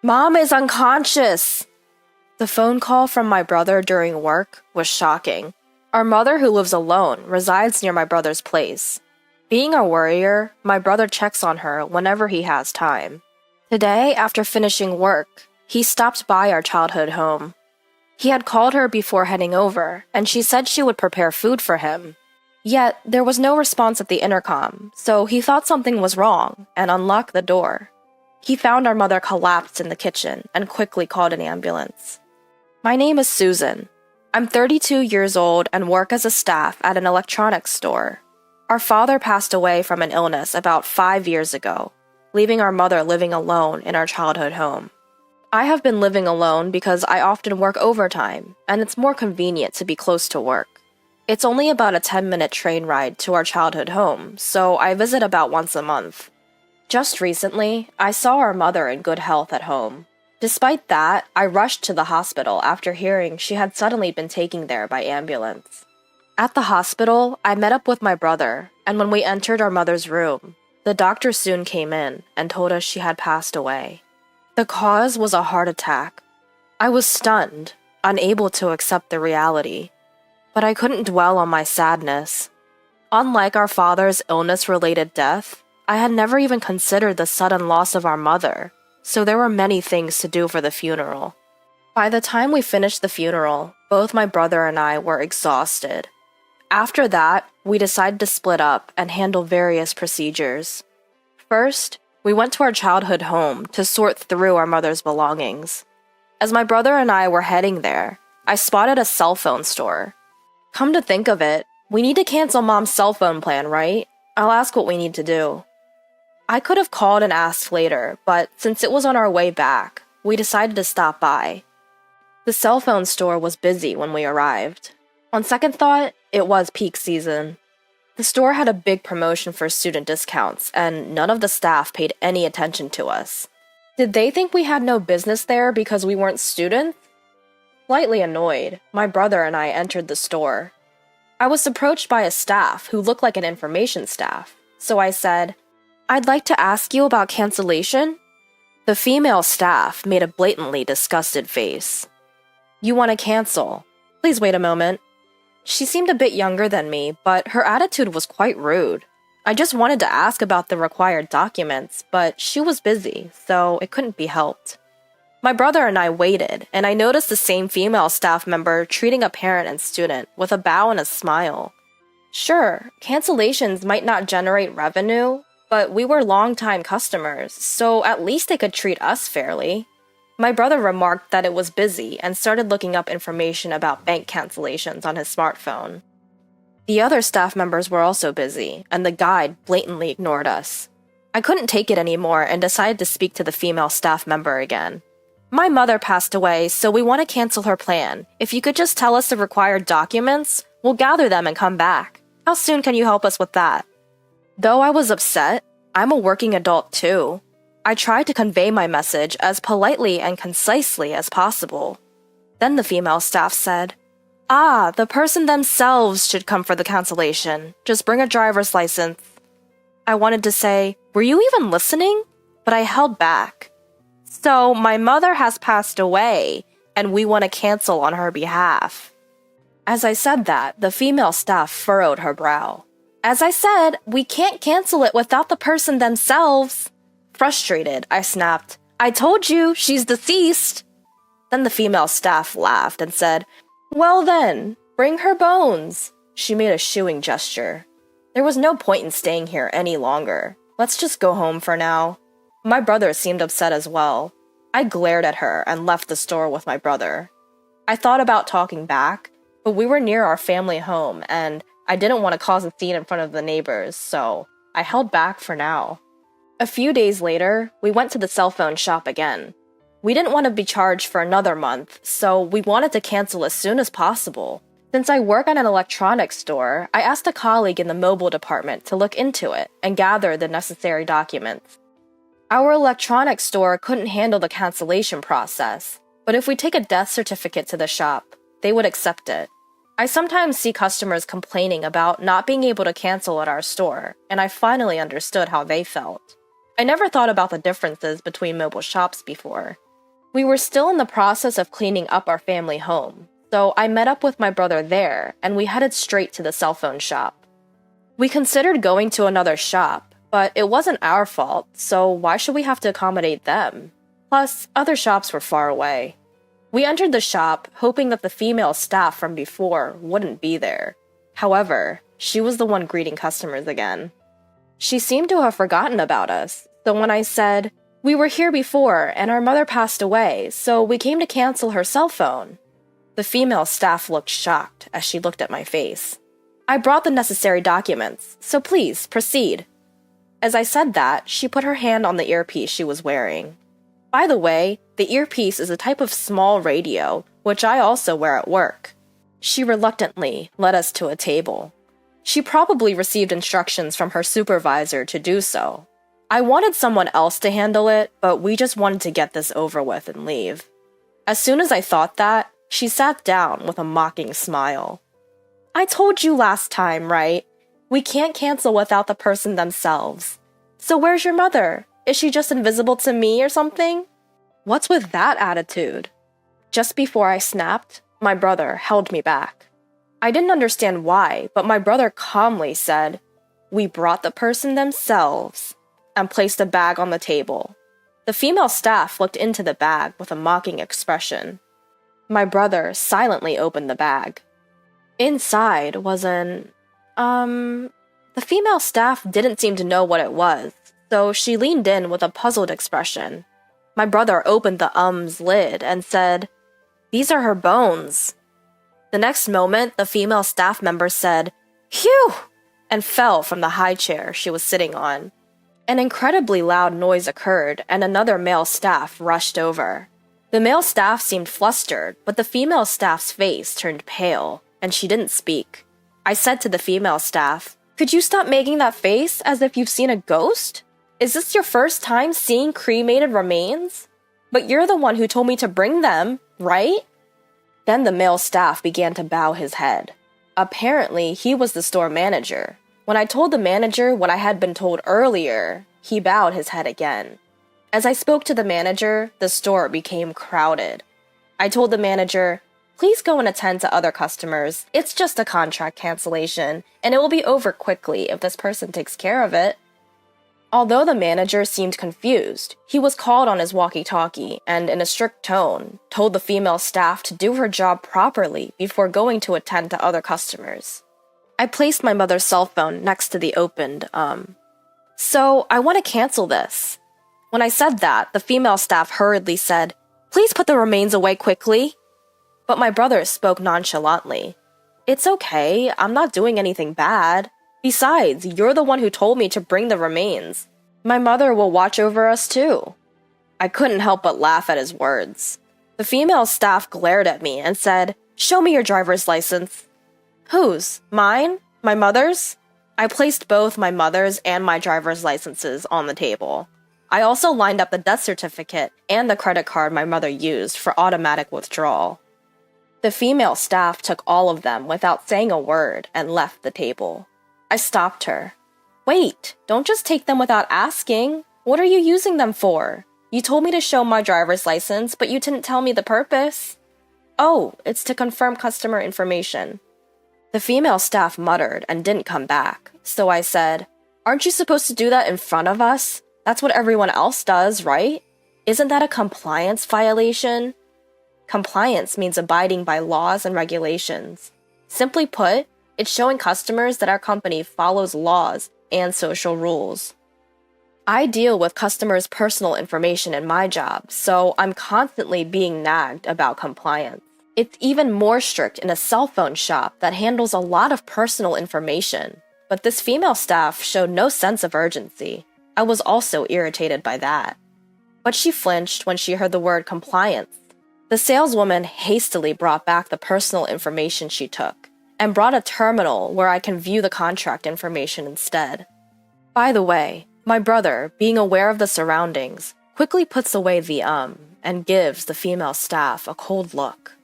Mom is unconscious! The phone call from my brother during work was shocking. Our mother, who lives alone, resides near my brother's place. Being a worrier, my brother checks on her whenever he has time. Today, after finishing work, he stopped by our childhood home. He had called her before heading over, and she said she would prepare food for him. Yet, there was no response at the intercom, so he thought something was wrong and unlocked the door. He found our mother collapsed in the kitchen and quickly called an ambulance. My name is Susan. I'm 32 years old and work as a staff at an electronics store. Our father passed away from an illness about 5 years ago, leaving our mother living alone in our childhood home. I have been living alone because I often work overtime, and it's more convenient to be close to work. It's only about a 10-minute train ride to our childhood home, so I visit about once a month. Just recently, I saw our mother in good health at home. Despite that, I rushed to the hospital after hearing she had suddenly been taken there by ambulance. At the hospital, I met up with my brother, and when we entered our mother's room, the doctor soon came in and told us she had passed away. The cause was a heart attack. I was stunned, unable to accept the reality. But I couldn't dwell on my sadness. Unlike our father's illness-related death, I had never even considered the sudden loss of our mother, so there were many things to do for the funeral. By the time we finished the funeral, both my brother and I were exhausted. After that, we decided to split up and handle various procedures. First, we went to our childhood home to sort through our mother's belongings. As my brother and I were heading there, I spotted a cell phone store. Come to think of it, we need to cancel Mom's cell phone plan, right? I'll ask what we need to do. I could have called and asked later, but since it was on our way back, we decided to stop by. The cell phone store was busy when we arrived. On second thought, it was peak season. The store had a big promotion for student discounts, and none of the staff paid any attention to us. Did they think we had no business there because we weren't students? Slightly annoyed, my brother and I entered the store. I was approached by a staff who looked like an information staff, so I said, "I'd like to ask you about cancellation." The female staff made a blatantly disgusted face. "You want to cancel? Please wait a moment." She seemed a bit younger than me, but her attitude was quite rude. I just wanted to ask about the required documents, but she was busy, so it couldn't be helped. My brother and I waited, and I noticed the same female staff member treating a parent and student with a bow and a smile. Sure, cancellations might not generate revenue, but we were longtime customers, so at least they could treat us fairly. My brother remarked that it was busy and started looking up information about bank cancellations on his smartphone. The other staff members were also busy, and the guide blatantly ignored us. I couldn't take it anymore and decided to speak to the female staff member again. "My mother passed away, so we want to cancel her plan. If you could just tell us the required documents, we'll gather them and come back. How soon can you help us with that?" Though I was upset, I'm a working adult too. I tried to convey my message as politely and concisely as possible. Then the female staff said, "The person themselves should come for the cancellation. Just bring a driver's license." I wanted to say, "Were you even listening?" But I held back. "So my mother has passed away, and we want to cancel on her behalf." As I said that, the female staff furrowed her brow. "As I said, we can't cancel it without the person themselves." Frustrated, I snapped, "I told you, she's deceased." Then the female staff laughed and said, "Well then, bring her bones." She made a shooing gesture. There was no point in staying here any longer. Let's just go home for now. My brother seemed upset as well. I glared at her and left the store with my brother. I thought about talking back, but we were near our family home and I didn't want to cause a scene in front of the neighbors, so I held back for now. A few days later, we went to the cell phone shop again. We didn't want to be charged for another month, so we wanted to cancel as soon as possible. Since I work at an electronics store, I asked a colleague in the mobile department to look into it and gather the necessary documents. Our electronics store couldn't handle the cancellation process, but if we take a death certificate to the shop, they would accept it. I sometimes see customers complaining about not being able to cancel at our store, and I finally understood how they felt. I never thought about the differences between mobile shops before. We were still in the process of cleaning up our family home, so I met up with my brother there and we headed straight to the cell phone shop. We considered going to another shop, but it wasn't our fault, so why should we have to accommodate them? Plus, other shops were far away. We entered the shop, hoping that the female staff from before wouldn't be there. However, she was the one greeting customers again. She seemed to have forgotten about us, so when I said, "We were here before and our mother passed away, so we came to cancel her cell phone," the female staff looked shocked as she looked at my face. "I brought the necessary documents, so please proceed." As I said that, she put her hand on the earpiece she was wearing. By the way, the earpiece is a type of small radio, which I also wear at work. She reluctantly led us to a table. She probably received instructions from her supervisor to do so. I wanted someone else to handle it, but we just wanted to get this over with and leave. As soon as I thought that, she sat down with a mocking smile. "I told you last time, right? We can't cancel without the person themselves. So where's your mother? Is she just invisible to me or something?" What's with that attitude? Just before I snapped, my brother held me back. I didn't understand why, but my brother calmly said, "We brought the person themselves," and placed a bag on the table. The female staff looked into the bag with a mocking expression. My brother silently opened the bag. Inside was the female staff didn't seem to know what it was, so she leaned in with a puzzled expression. My brother opened the lid and said, "These are her bones." The next moment, the female staff member said, "Phew!" and fell from the high chair she was sitting on. An incredibly loud noise occurred, and another male staff rushed over. The male staff seemed flustered, but the female staff's face turned pale, and she didn't speak. I said to the female staff, "Could you stop making that face as if you've seen a ghost? Is this your first time seeing cremated remains? But you're the one who told me to bring them, right?" Then the male staff began to bow his head. Apparently, he was the store manager. When I told the manager what I had been told earlier, he bowed his head again. As I spoke to the manager, the store became crowded. I told the manager, "Please go and attend to other customers. It's just a contract cancellation, and it will be over quickly if this person takes care of it." Although the manager seemed confused, he was called on his walkie-talkie and, in a strict tone, told the female staff to do her job properly before going to attend to other customers. I placed my mother's cell phone next to the opened, "So, I want to cancel this." When I said that, the female staff hurriedly said, "Please put the remains away quickly." But my brother spoke nonchalantly. "It's okay, I'm not doing anything bad. Besides, you're the one who told me to bring the remains. My mother will watch over us too." I couldn't help but laugh at his words. The female staff glared at me and said, "Show me your driver's license." "Whose? Mine? My mother's?" I placed both my mother's and my driver's licenses on the table. I also lined up the death certificate and the credit card my mother used for automatic withdrawal. The female staff took all of them without saying a word and left the table. I stopped her. "Wait, don't just take them without asking. What are you using them for? You told me to show my driver's license, but you didn't tell me the purpose." "Oh, it's to confirm customer information." The female staff muttered and didn't come back, so I said, "Aren't you supposed to do that in front of us? That's what everyone else does, right? Isn't that a compliance violation?" Compliance means abiding by laws and regulations. Simply put, it's showing customers that our company follows laws and social rules. I deal with customers' personal information in my job, so I'm constantly being nagged about compliance. It's even more strict in a cell phone shop that handles a lot of personal information, but this female staff showed no sense of urgency. I was also irritated by that. But she flinched when she heard the word compliance. The saleswoman hastily brought back the personal information she took, and brought a terminal where I can view the contract information instead. By the way, my brother, being aware of the surroundings, quickly puts away the and gives the female staff a cold look.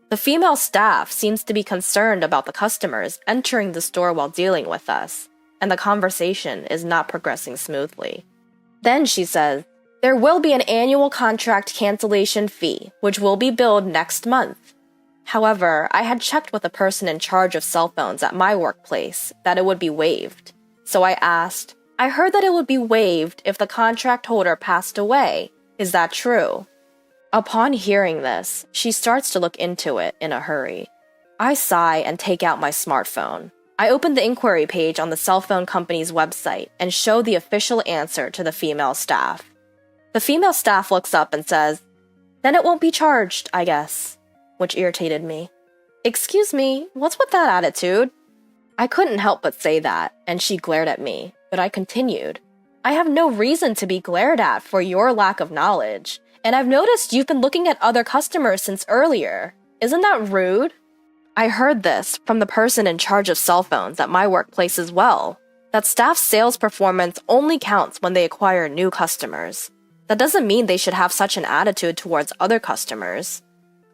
The female staff seems to be concerned about the customers entering the store while dealing with us, and the conversation is not progressing smoothly. Then she says, There will be an annual contract cancellation fee, which will be billed next month. However, I had checked with the person in charge of cell phones at my workplace that it would be waived. So I asked, I heard that it would be waived if the contract holder passed away. Is that true? Upon hearing this, she starts to look into it in a hurry. I sigh and take out my smartphone. I open the inquiry page on the cell phone company's website and show the official answer to the female staff. The female staff looks up and says, "Then it won't be charged, I guess," which irritated me. Excuse me, what's with that attitude? I couldn't help but say that, and she glared at me, but I continued. I have no reason to be glared at for your lack of knowledge, and I've noticed you've been looking at other customers since earlier. Isn't that rude? I heard this from the person in charge of cell phones at my workplace as well, that staff sales performance only counts when they acquire new customers. That doesn't mean they should have such an attitude towards other customers.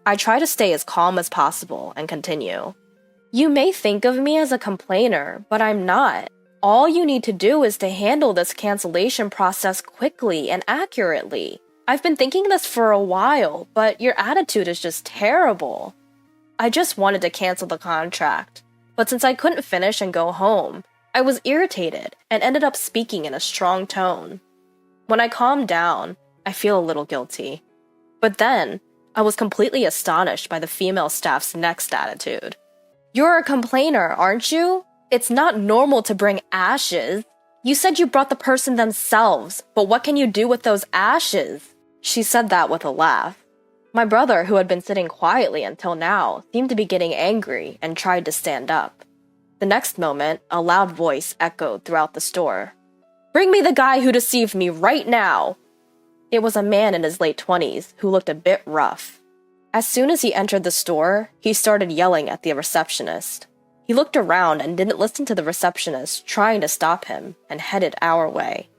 I try to stay as calm as possible and continue. You may think of me as a complainer, but I'm not. All you need to do is to handle this cancellation process quickly and accurately. I've been thinking this for a while, but your attitude is just terrible. I just wanted to cancel the contract, but since I couldn't finish and go home, I was irritated and ended up speaking in a strong tone. When I calmed down, I feel a little guilty. But then, I was completely astonished by the female staff's next attitude. You're a complainer, aren't you? It's not normal to bring ashes. You said you brought the person themselves, but what can you do with those ashes? She said that with a laugh. My brother, who had been sitting quietly until now, seemed to be getting angry and tried to stand up. The next moment, a loud voice echoed throughout the store. Bring me the guy who deceived me right now! It was a man in his late 20s who looked a bit rough. As soon as he entered the store, he started yelling at the receptionist. He looked around and didn't listen to the receptionist trying to stop him and headed our way.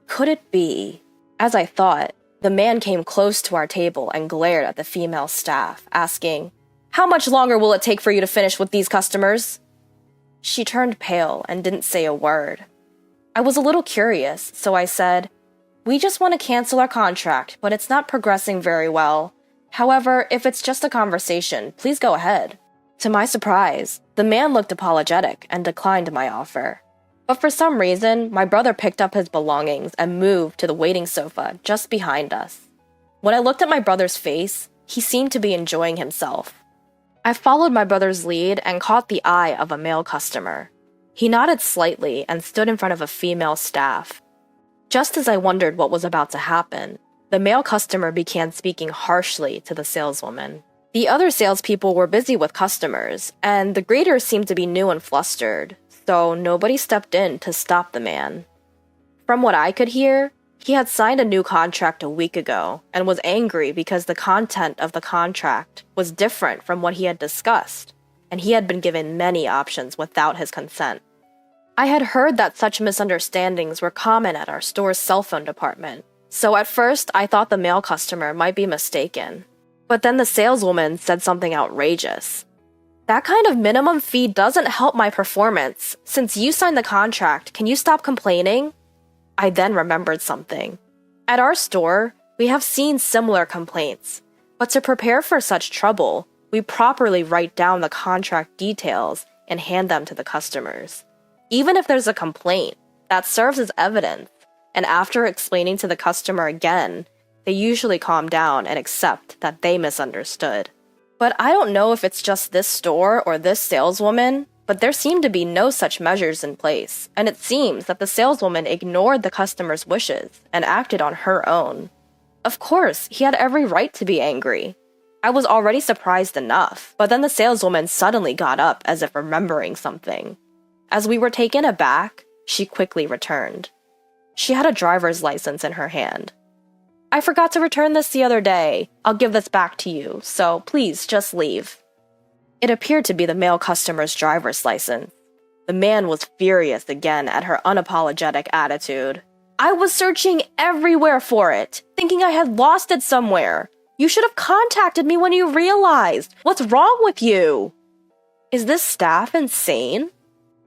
Could it be? As I thought, the man came close to our table and glared at the female staff, asking, How much longer will it take for you to finish with these customers? She turned pale and didn't say a word. I was a little curious, so I said, We just want to cancel our contract, but it's not progressing very well. However, if it's just a conversation, please go ahead. To my surprise, the man looked apologetic and declined my offer. But for some reason, my brother picked up his belongings and moved to the waiting sofa just behind us. When I looked at my brother's face, he seemed to be enjoying himself. I followed my brother's lead and caught the eye of a male customer. He nodded slightly and stood in front of a female staff. Just as I wondered what was about to happen, the male customer began speaking harshly to the saleswoman. The other salespeople were busy with customers, and the greeters seemed to be new and flustered, so nobody stepped in to stop the man. From what I could hear, he had signed a new contract a week ago and was angry because the content of the contract was different from what he had discussed, and he had been given many options without his consent. I had heard that such misunderstandings were common at our store's cell phone department, so at first I thought the male customer might be mistaken. But then the saleswoman said something outrageous. That kind of minimum fee doesn't help my performance. Since you signed the contract, can you stop complaining? I then remembered something. At our store, we have seen similar complaints, but to prepare for such trouble, we properly write down the contract details and hand them to the customers. Even if there's a complaint, that serves as evidence, and after explaining to the customer again, they usually calm down and accept that they misunderstood. But I don't know if it's just this store or this saleswoman, but there seem to be no such measures in place, and it seems that the saleswoman ignored the customer's wishes and acted on her own. Of course, he had every right to be angry. I was already surprised enough, but then the saleswoman suddenly got up as if remembering something. As we were taken aback, she quickly returned. She had a driver's license in her hand. I forgot to return this the other day. I'll give this back to you, so please just leave. It appeared to be the male customer's driver's license. The man was furious again at her unapologetic attitude. I was searching everywhere for it, thinking I had lost it somewhere. You should have contacted me when you realized. What's wrong with you? Is this staff insane?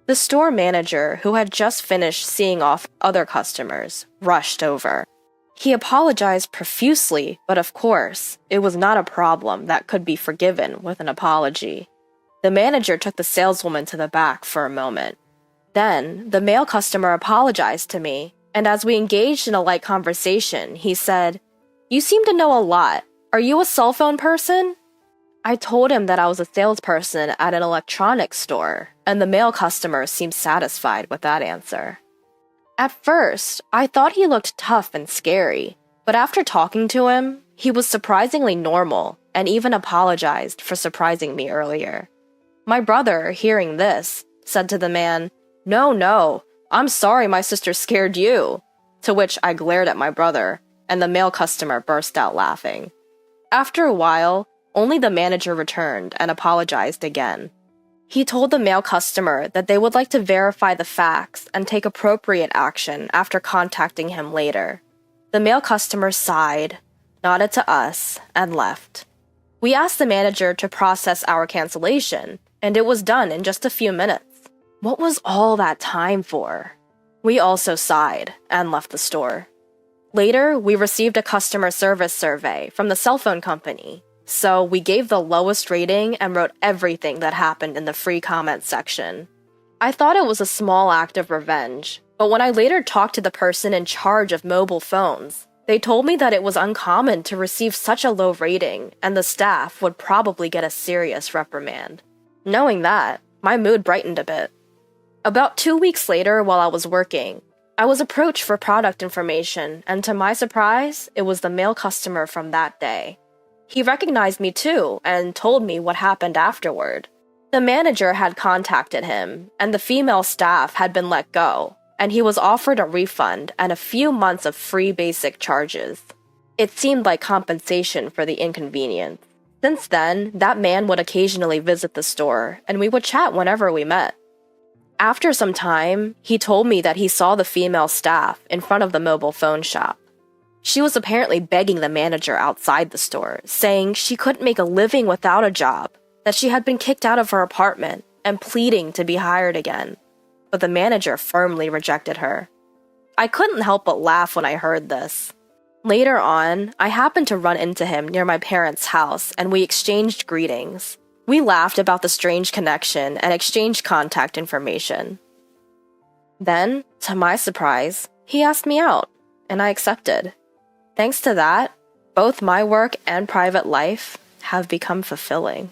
The store manager, who had just finished seeing off other customers, rushed over. He apologized profusely, but of course, it was not a problem that could be forgiven with an apology. The manager took the saleswoman to the back for a moment. Then, the male customer apologized to me, and as we engaged in a light conversation, he said, "You seem to know a lot. Are you a cell phone person?" I told him that I was a salesperson at an electronics store, and the male customer seemed satisfied with that answer. At first, I thought he looked tough and scary, but after talking to him, he was surprisingly normal and even apologized for surprising me earlier. My brother, hearing this, said to the man, No, I'm sorry my sister scared you," to which I glared at my brother, and the male customer burst out laughing. After a while, only the manager returned and apologized again. He told the male customer that they would like to verify the facts and take appropriate action after contacting him later. The male customer sighed, nodded to us, and left. We asked the manager to process our cancellation, and it was done in just a few minutes. What was all that time for? We also sighed and left the store. Later, we received a customer service survey from the cell phone company, so we gave the lowest rating and wrote everything that happened in the free comment section. I thought it was a small act of revenge, but when I later talked to the person in charge of mobile phones, they told me that it was uncommon to receive such a low rating and the staff would probably get a serious reprimand. Knowing that, my mood brightened a bit. About 2 weeks later, while I was working, I was approached for product information, and to my surprise, it was the male customer from that day. He recognized me too and told me what happened afterward. The manager had contacted him, and the female staff had been let go, and he was offered a refund and a few months of free basic charges. It seemed like compensation for the inconvenience. Since then, that man would occasionally visit the store, and we would chat whenever we met. After some time, he told me that he saw the female staff in front of the mobile phone shop. She was apparently begging the manager outside the store, saying she couldn't make a living without a job, that she had been kicked out of her apartment, and pleading to be hired again. But the manager firmly rejected her. I couldn't help but laugh when I heard this. Later on, I happened to run into him near my parents' house, and we exchanged greetings. We laughed about the strange connection and exchanged contact information. Then, to my surprise, he asked me out, and I accepted. Thanks to that, both my work and private life have become fulfilling.